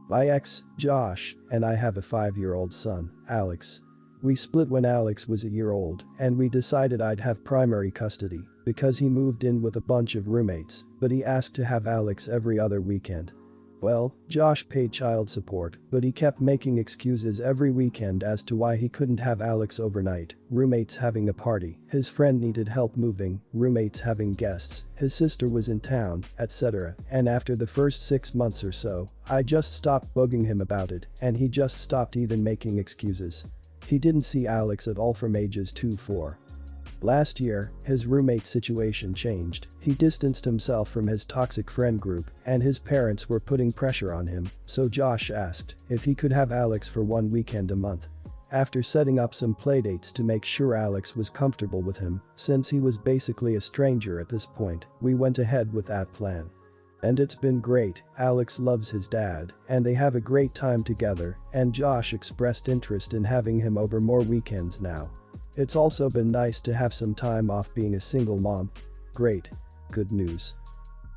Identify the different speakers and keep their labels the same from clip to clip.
Speaker 1: My ex, Josh, and I have a 5-year-old son, Alex. We split when Alex was a year old, and we decided I'd have primary custody because he moved in with a bunch of roommates, but he asked to have Alex every other weekend. Well, Josh paid child support, but he kept making excuses every weekend as to why he couldn't have Alex overnight, roommates having a party, his friend needed help moving, roommates having guests, his sister was in town, etc. And after the first 6 months or so, I just stopped bugging him about it, and he just stopped even making excuses. He didn't see Alex at all from ages 2-4. Last year, his roommate situation changed. He distanced himself from his toxic friend group, and his parents were putting pressure on him, so Josh asked if he could have Alex for one weekend a month. After setting up some playdates to make sure Alex was comfortable with him, since he was basically a stranger at this point, we went ahead with that plan. And it's been great. Alex loves his dad, and they have a great time together, and Josh expressed interest in having him over more weekends now. It's also been nice to have some time off being a single mom. Great. Good news.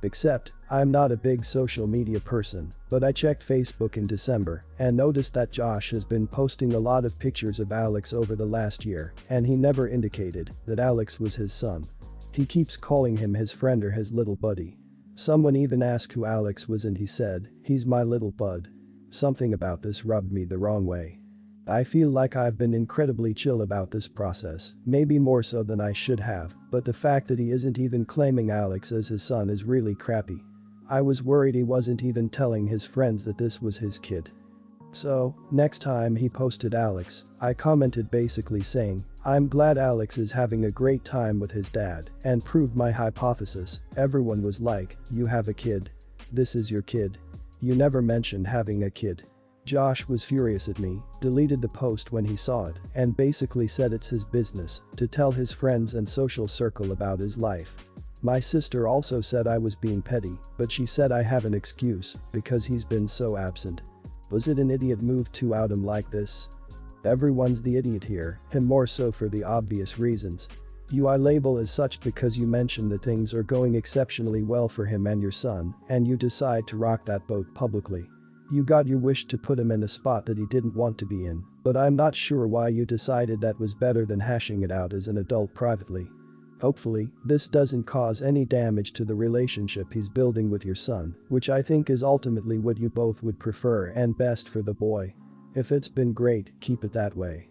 Speaker 1: Except, I'm not a big social media person, but I checked Facebook in December and noticed that Josh has been posting a lot of pictures of Alex over the last year, and he never indicated that Alex was his son. He keeps calling him his friend or his little buddy. Someone even asked who Alex was and he said, "He's my little bud." Something about this rubbed me the wrong way. I feel like I've been incredibly chill about this process, maybe more so than I should have, but the fact that he isn't even claiming Alex as his son is really crappy. I was worried he wasn't even telling his friends that this was his kid. So, next time he posted Alex, I commented basically saying, "I'm glad Alex is having a great time with his dad," and proved my hypothesis. Everyone was like, "You have a kid? This is your kid? You never mentioned having a kid." Josh was furious at me, deleted the post when he saw it, and basically said it's his business to tell his friends and social circle about his life. My sister also said I was being petty, but she said I have an excuse because he's been so absent. Was it an idiot move to out him like this? Everyone's the idiot here, him more so for the obvious reasons. I label as such because you mention that things are going exceptionally well for him and your son, and you decide to rock that boat publicly. You got your wish to put him in a spot that he didn't want to be in, but I'm not sure why you decided that was better than hashing it out as an adult privately. Hopefully, this doesn't cause any damage to the relationship he's building with your son, which I think is ultimately what you both would prefer and best for the boy. If it's been great, keep it that way.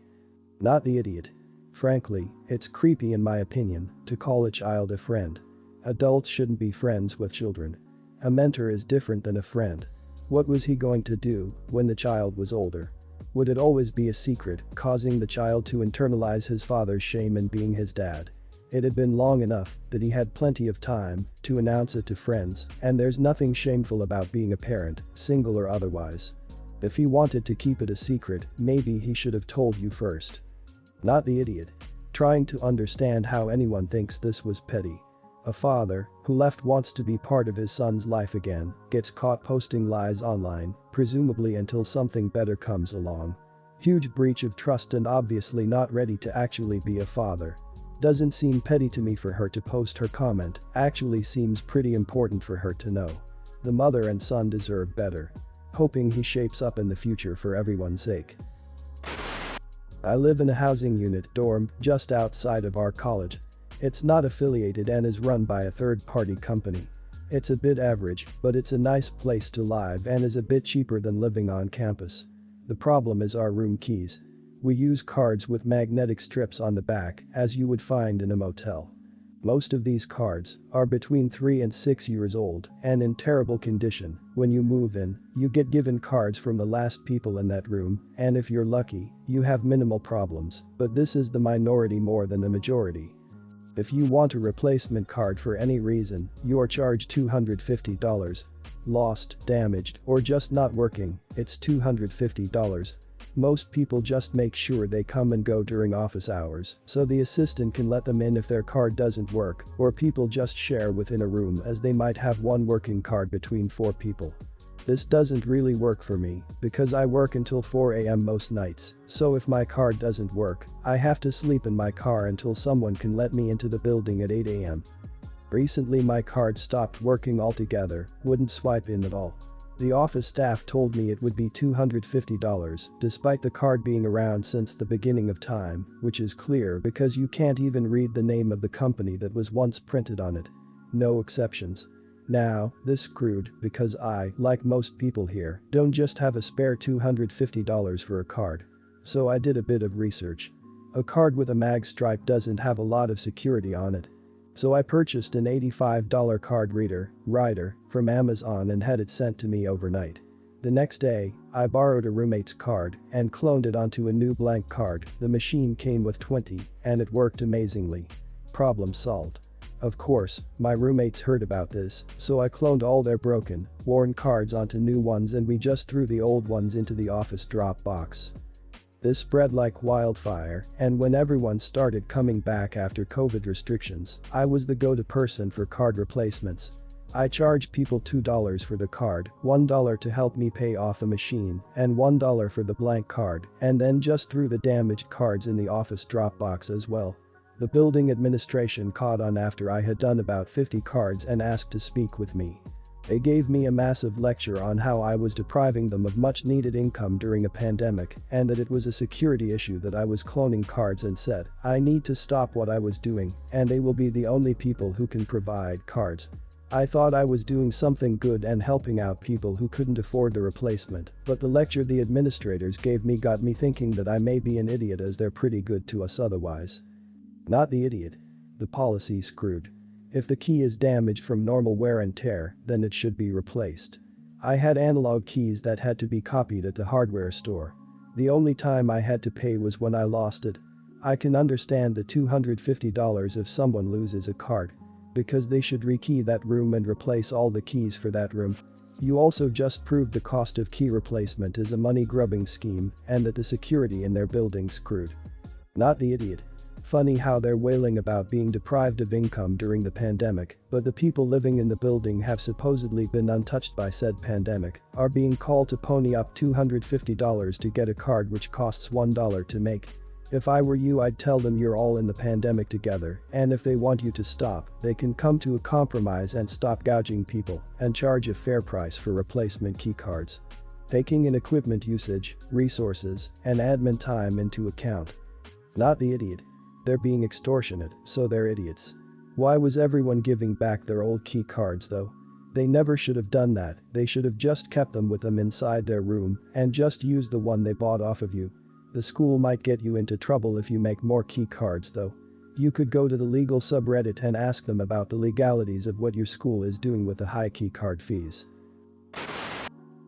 Speaker 1: Not the idiot. Frankly, it's creepy in my opinion to call a child a friend. Adults shouldn't be friends with children. A mentor is different than a friend. What was he going to do when the child was older? Would it always be a secret, causing the child to internalize his father's shame in being his dad? It had been long enough that he had plenty of time to announce it to friends, and there's nothing shameful about being a parent, single or otherwise. If he wanted to keep it a secret, maybe he should have told you first. Not the idiot. Trying to understand how anyone thinks this was petty. A father who left wants to be part of his son's life again, gets caught posting lies online, presumably until something better comes along. Huge breach of trust and obviously not ready to actually be a father. Doesn't seem petty to me for her to post her comment, actually seems pretty important for her to know. The mother and son deserve better. Hoping he shapes up in the future for everyone's sake. I live in a housing unit dorm just outside of our college. It's not affiliated and is run by a third-party company. It's a bit average, but it's a nice place to live and is a bit cheaper than living on campus. The problem is our room keys. We use cards with magnetic strips on the back, as you would find in a motel. Most of these cards are between 3 and 6 years old and in terrible condition. When you move in, you get given cards from the last people in that room, and if you're lucky, you have minimal problems, but this is the minority more than the majority. If you want a replacement card for any reason, you are charged $250. Lost, damaged, or just not working, it's $250. Most people just make sure they come and go during office hours, so the assistant can let them in if their card doesn't work, or people just share within a room as they might have one working card between 4 people. This doesn't really work for me, because I work until 4 a.m. most nights, so if my card doesn't work, I have to sleep in my car until someone can let me into the building at 8 a.m. Recently my card stopped working altogether, wouldn't swipe in at all. The office staff told me it would be $250 despite the card being around since the beginning of time, which is clear because you can't even read the name of the company that was once printed on it. No exceptions. Now, this screwed because I, like most people here, don't just have a spare $250 for a card. So I did a bit of research. A card with a mag stripe doesn't have a lot of security on it. So I purchased an $85 card reader, writer, from Amazon and had it sent to me overnight. The next day, I borrowed a roommate's card and cloned it onto a new blank card. The machine came with 20, and it worked amazingly. Problem solved. Of course, my roommates heard about this, so I cloned all their broken, worn cards onto new ones and we just threw the old ones into the office drop box. This spread like wildfire, and when everyone started coming back after COVID restrictions, I was the go-to person for card replacements. I charged people $2 for the card, $1 to help me pay off a machine, and $1 for the blank card, and then just threw the damaged cards in the office drop box as well. The building administration caught on after I had done about 50 cards and asked to speak with me. They gave me a massive lecture on how I was depriving them of much needed income during a pandemic and that it was a security issue that I was cloning cards and said, I need to stop what I was doing and they will be the only people who can provide cards. I thought I was doing something good and helping out people who couldn't afford the replacement, but the lecture the administrators gave me got me thinking that I may be an idiot as they're pretty good to us otherwise. Not the idiot. The policy screwed. If the key is damaged from normal wear and tear, then it should be replaced. I had analog keys that had to be copied at the hardware store. The only time I had to pay was when I lost it. I can understand the $250 if someone loses a card. Because they should rekey that room and replace all the keys for that room. You also just proved the cost of key replacement is a money-grubbing scheme and that the security in their building screwed. Not the idiot. Funny how they're wailing about being deprived of income during the pandemic, but the people living in the building have supposedly been untouched by said pandemic, are being called to pony up $250 to get a card which costs $1 to make. If I were you, I'd tell them you're all in the pandemic together, and if they want you to stop, they can come to a compromise and stop gouging people and charge a fair price for replacement key cards. Taking in equipment usage, resources, and admin time into account. Not the idiot. They're being extortionate, so they're idiots. Why was everyone giving back their old key cards though? They never should have done that, they should have just kept them with them inside their room and just used the one they bought off of you. The school might get you into trouble if you make more key cards though. You could go to the legal subreddit and ask them about the legalities of what your school is doing with the high key card fees.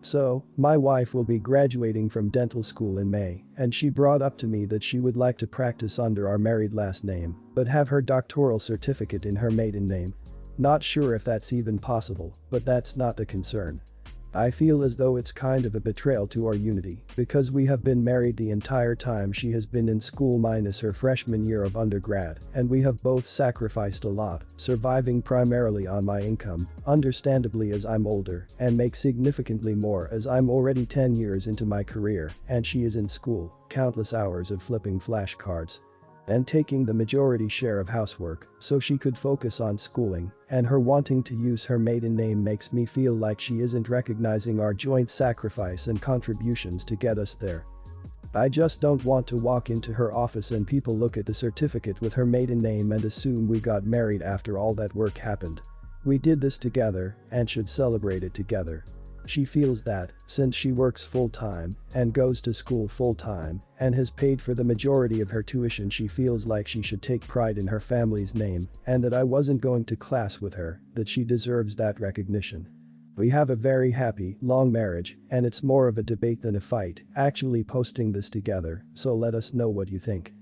Speaker 1: So, my wife will be graduating from dental school in May, and she brought up to me that she would like to practice under our married last name, but have her doctoral certificate in her maiden name. Not sure if that's even possible, but that's not the concern. I feel as though it's kind of a betrayal to our unity, because we have been married the entire time she has been in school minus her freshman year of undergrad, and we have both sacrificed a lot, surviving primarily on my income, understandably as I'm older, and make significantly more as I'm already 10 years into my career, and she is in school, countless hours of flipping flashcards. And taking the majority share of housework so she could focus on schooling, and her wanting to use her maiden name makes me feel like she isn't recognizing our joint sacrifice and contributions to get us there. I just don't want to walk into her office and people look at the certificate with her maiden name and assume we got married after all that work happened. We did this together and should celebrate it together. She feels that, since she works full-time and goes to school full-time and has paid for the majority of her tuition, she feels like she should take pride in her family's name and that I wasn't going to class with her, that she deserves that recognition. We have a very happy, long marriage, and it's more of a debate than a fight actually posting this together, so let us know what you think.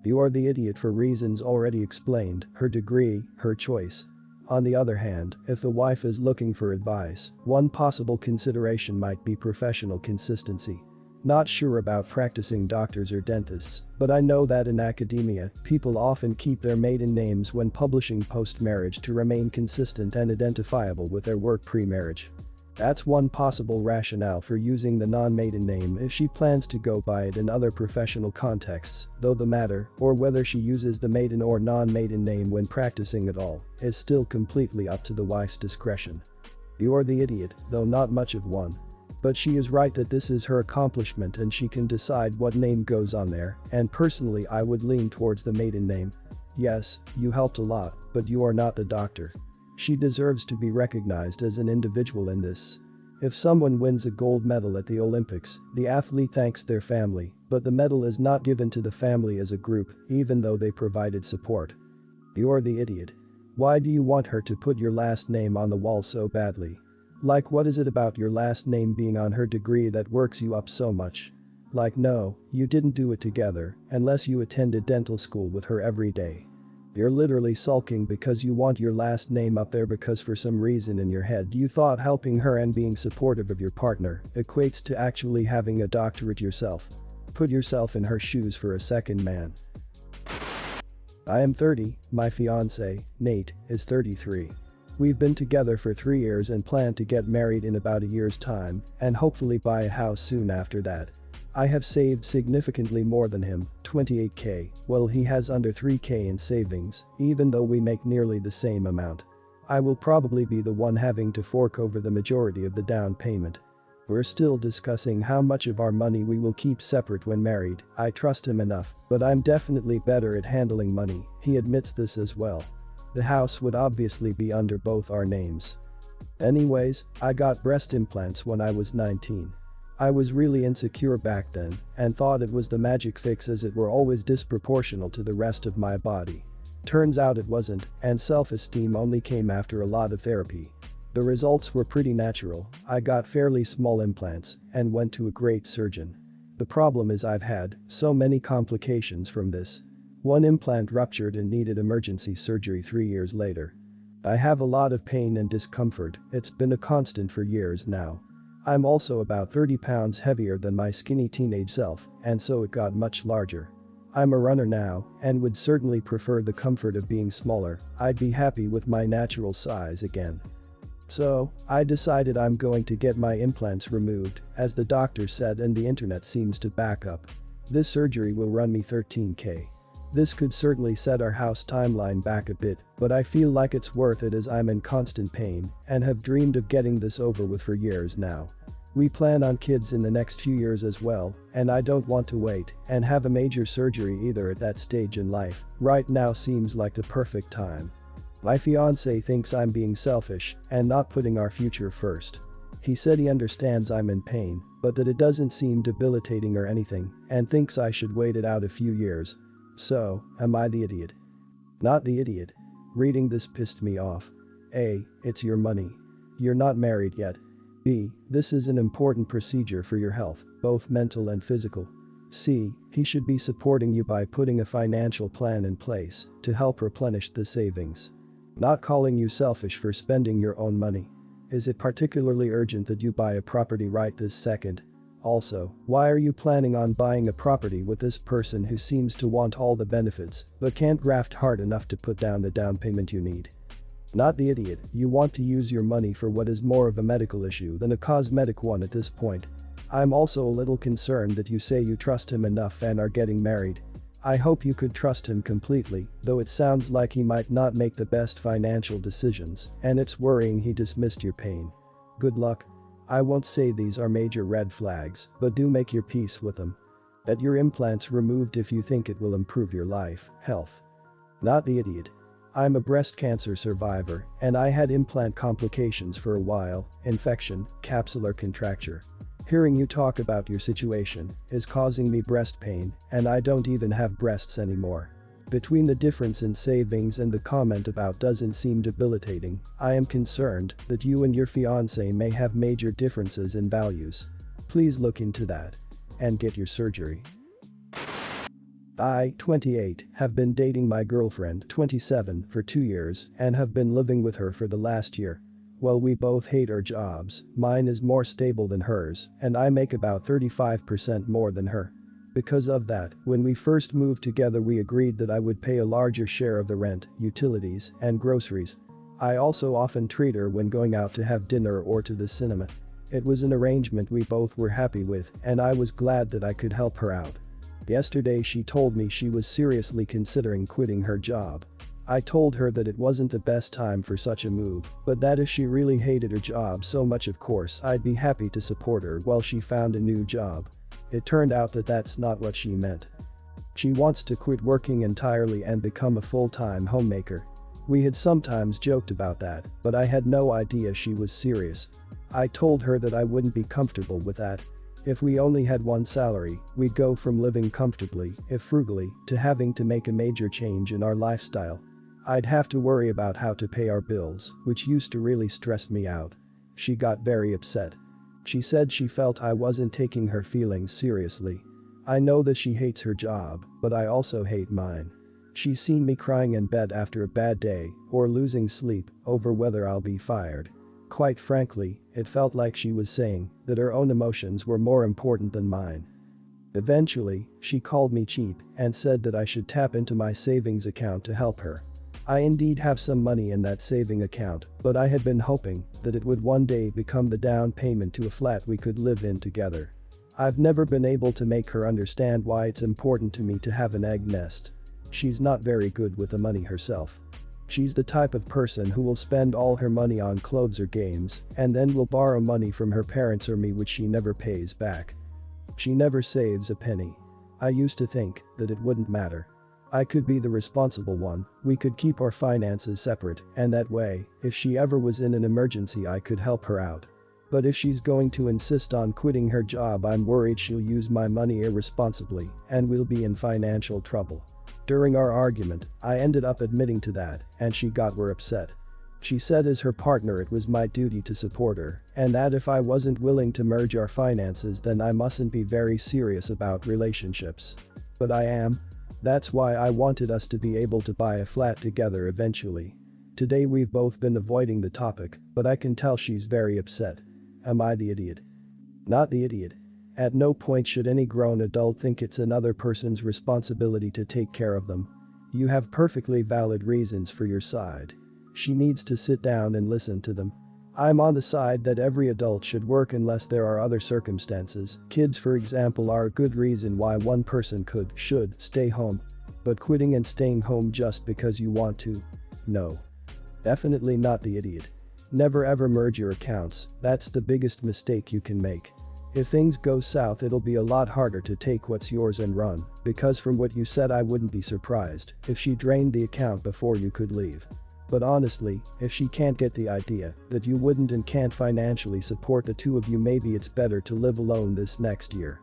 Speaker 1: You are the idiot for reasons already explained, her degree, her choice. On the other hand, if the wife is looking for advice, one possible consideration might be professional consistency. Not sure about practicing doctors or dentists, but I know that in academia, people often keep their maiden names when publishing post-marriage to remain consistent and identifiable with their work pre-marriage. That's one possible rationale for using the non-maiden name if she plans to go by it in other professional contexts, though the matter, or whether she uses the maiden or non-maiden name when practicing at all, is still completely up to the wife's discretion. You're the idiot, though not much of one. But she is right that this is her accomplishment and she can decide what name goes on there, and personally I would lean towards the maiden name. Yes, you helped a lot, but you are not the doctor. She deserves to be recognized as an individual in this. If someone wins a gold medal at the Olympics, the athlete thanks their family, but the medal is not given to the family as a group, even though they provided support. You're the idiot. Why do you want her to put your last name on the wall so badly? Like, what is it about your last name being on her degree that works you up so much? Like, no, you didn't do it together, unless you attended dental school with her every day. You're literally sulking because you want your last name up there because for some reason in your head you thought helping her and being supportive of your partner equates to actually having a doctorate yourself. Put yourself in her shoes for a second, man. I am 30, my fiancé, Nate, is 33. We've been together for 3 years and plan to get married in about a year's time and hopefully buy a house soon after that. I have saved significantly more than him, 28k, well he has under 3k in savings, even though we make nearly the same amount. I will probably be the one having to fork over the majority of the down payment. We're still discussing how much of our money we will keep separate when married. I trust him enough, but I'm definitely better at handling money, he admits this as well. The house would obviously be under both our names. Anyways, I got breast implants when I was 19. I was really insecure back then and thought it was the magic fix as it were always disproportional to the rest of my body. Turns out it wasn't, and self-esteem only came after a lot of therapy. The results were pretty natural. I got fairly small implants and went to a great surgeon. The problem is I've had so many complications from this. One implant ruptured and needed emergency surgery 3 years later. I have a lot of pain and discomfort, it's been a constant for years now. I'm also about 30 pounds heavier than my skinny teenage self, and so it got much larger. I'm a runner now and would certainly prefer the comfort of being smaller. I'd be happy with my natural size again. So, I decided I'm going to get my implants removed, as the doctor said and the internet seems to back up. This surgery will run me 13k. This could certainly set our house timeline back a bit, but I feel like it's worth it as I'm in constant pain and have dreamed of getting this over with for years now. We plan on kids in the next few years as well, and I don't want to wait and have a major surgery either at that stage in life. Right now seems like the perfect time. My fiancé thinks I'm being selfish and not putting our future first. He said he understands I'm in pain, but that it doesn't seem debilitating or anything, and thinks I should wait it out a few years. So, am I the idiot? Not the idiot. Reading this pissed me off. A. It's your money. You're not married yet. B. This is an important procedure for your health, both mental and physical. C. He should be supporting you by putting a financial plan in place to help replenish the savings. Not calling you selfish for spending your own money. Is it particularly urgent that you buy a property right this second? Also, why are you planning on buying a property with this person who seems to want all the benefits but can't graft hard enough to put down the down payment you need? Not the idiot, you want to use your money for what is more of a medical issue than a cosmetic one at this point. I'm also a little concerned that you say you trust him enough and are getting married. I hope you could trust him completely, though it sounds like he might not make the best financial decisions, and it's worrying he dismissed your pain. Good luck. I won't say these are major red flags, but do make your peace with them. Get your implants removed if you think it will improve your life, health. Not the idiot. I'm a breast cancer survivor, and I had implant complications for a while, infection, capsular contracture. Hearing you talk about your situation is causing me breast pain, and I don't even have breasts anymore. Between the difference in savings and the comment about doesn't seem debilitating, I am concerned that you and your fiancé may have major differences in values. Please look into that. And get your surgery. I, 28, have been dating my girlfriend, 27, for 2 years and have been living with her for the last year. While we both hate our jobs, mine is more stable than hers, and I make about 35% more than her. Because of that, when we first moved together we agreed that I would pay a larger share of the rent, utilities, and groceries. I also often treat her when going out to have dinner or to the cinema. It was an arrangement we both were happy with, and I was glad that I could help her out. Yesterday she told me she was seriously considering quitting her job. I told her that it wasn't the best time for such a move, but that if she really hated her job so much of course I'd be happy to support her while she found a new job. It turned out that that's not what she meant. She wants to quit working entirely and become a full-time homemaker. We had sometimes joked about that, but I had no idea she was serious. I told her that I wouldn't be comfortable with that. If we only had one salary, we'd go from living comfortably, if frugally, to having to make a major change in our lifestyle. I'd have to worry about how to pay our bills, which used to really stress me out. She got very upset. She said she felt I wasn't taking her feelings seriously. I know that she hates her job, but I also hate mine. She's seen me crying in bed after a bad day, or losing sleep, over whether I'll be fired. Quite frankly, it felt like she was saying that her own emotions were more important than mine. Eventually, she called me cheap and said that I should tap into my savings account to help her. I indeed have some money in that saving account, but I had been hoping that it would one day become the down payment to a flat we could live in together. I've never been able to make her understand why it's important to me to have an egg nest. She's not very good with the money herself. She's the type of person who will spend all her money on clothes or games and then will borrow money from her parents or me which she never pays back. She never saves a penny. I used to think that it wouldn't matter. I could be the responsible one, we could keep our finances separate, and that way, if she ever was in an emergency I could help her out. But if she's going to insist on quitting her job, I'm worried she'll use my money irresponsibly and we'll be in financial trouble. During our argument, I ended up admitting to that, and she got upset. She said as her partner it was my duty to support her, and that if I wasn't willing to merge our finances then I mustn't be very serious about relationships. But I am. That's why I wanted us to be able to buy a flat together eventually. Today we've both been avoiding the topic, but I can tell she's very upset. Am I the idiot? Not the idiot. At no point should any grown adult think it's another person's responsibility to take care of them. You have perfectly valid reasons for your side. She needs to sit down and listen to them. I'm on the side that every adult should work unless there are other circumstances. Kids, for example, are a good reason why one person should stay home. But quitting and staying home just because you want to? No. Definitely not the idiot. Never ever merge your accounts, that's the biggest mistake you can make. If things go south it'll be a lot harder to take what's yours and run, because from what you said I wouldn't be surprised if she drained the account before you could leave. But honestly, if she can't get the idea that you wouldn't and can't financially support the two of you, maybe it's better to live alone this next year.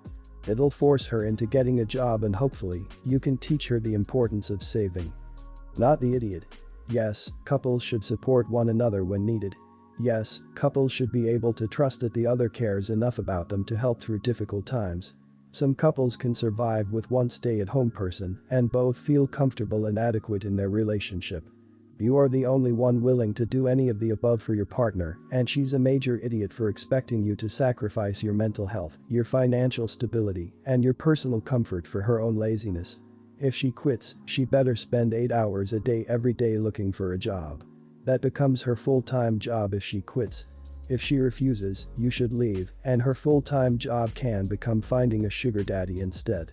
Speaker 1: It'll force her into getting a job and hopefully you can teach her the importance of saving. Not the idiot. Yes, couples should support one another when needed. Yes, couples should be able to trust that the other cares enough about them to help through difficult times. Some couples can survive with one stay-at-home person and both feel comfortable and adequate in their relationship. You are the only one willing to do any of the above for your partner, and she's a major idiot for expecting you to sacrifice your mental health, your financial stability, and your personal comfort for her own laziness. If she quits, she better spend 8 hours a day every day looking for a job. That becomes her full-time job if she quits. If she refuses, you should leave, and her full-time job can become finding a sugar daddy instead.